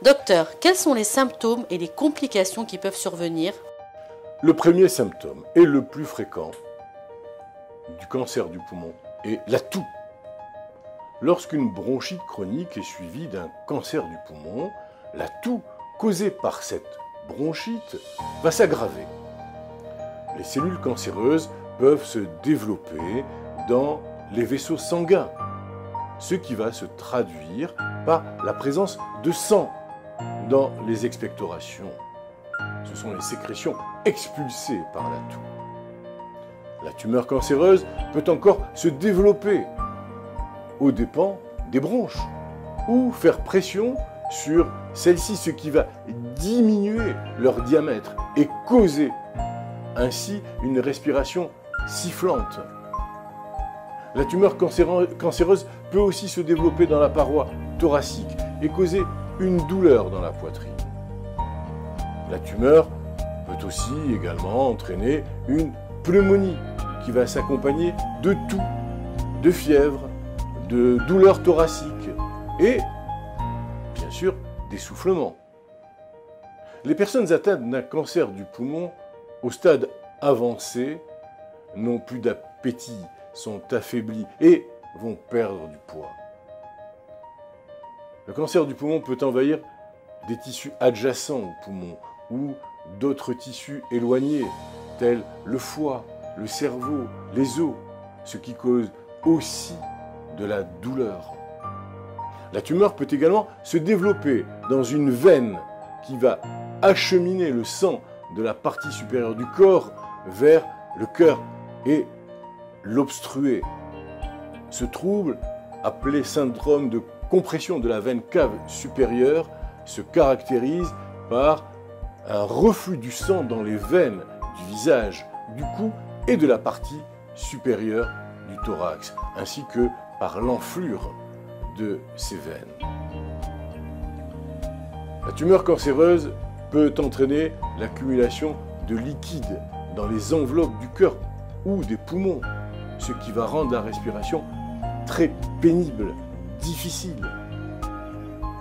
Docteur, quels sont les symptômes et les complications qui peuvent survenir? Le premier symptôme et le plus fréquent du cancer du poumon est la toux. Lorsqu'une bronchite chronique est suivie d'un cancer du poumon, la toux causée par cette bronchite va s'aggraver. Les cellules cancéreuses peuvent se développer dans les vaisseaux sanguins, ce qui va se traduire par la présence de sang dans les expectorations. Ce sont les sécrétions expulsées par la toux. La tumeur cancéreuse peut encore se développer aux dépens des bronches ou faire pression sur celles-ci, ce qui va diminuer leur diamètre et causer ainsi une respiration sifflante. La tumeur cancéreuse peut aussi se développer dans la paroi thoracique et causer une douleur dans la poitrine. La tumeur peut aussi également entraîner une pneumonie qui va s'accompagner de toux, de fièvre, de douleurs thoraciques et, bien sûr, d'essoufflement. Les personnes atteintes d'un cancer du poumon au stade avancé n'ont plus d'appétit, sont affaiblies et vont perdre du poids. Le cancer du poumon peut envahir des tissus adjacents au poumon ou d'autres tissus éloignés, tels le foie, le cerveau, les os, ce qui cause aussi de la douleur. La tumeur peut également se développer dans une veine qui va acheminer le sang de la partie supérieure du corps vers le cœur et l'obstruer. Ce trouble, appelé syndrome de compression de la veine cave supérieure, se caractérise par un reflux du sang dans les veines du visage, du cou et de la partie supérieure du thorax, ainsi que par l'enflure de ces veines. La tumeur cancéreuse peut entraîner l'accumulation de liquide dans les enveloppes du cœur ou des poumons, ce qui va rendre la respiration très pénible, difficile.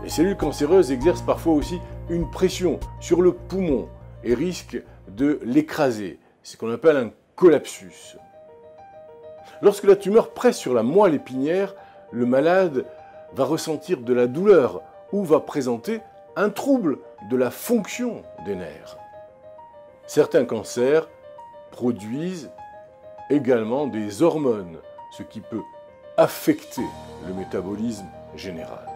Les cellules cancéreuses exercent parfois aussi une pression sur le poumon et risquent de l'écraser, ce qu'on appelle un collapsus. Lorsque la tumeur presse sur la moelle épinière, le malade va ressentir de la douleur ou va présenter un trouble de la fonction des nerfs. Certains cancers produisent également des hormones, ce qui peut affecter le métabolisme général.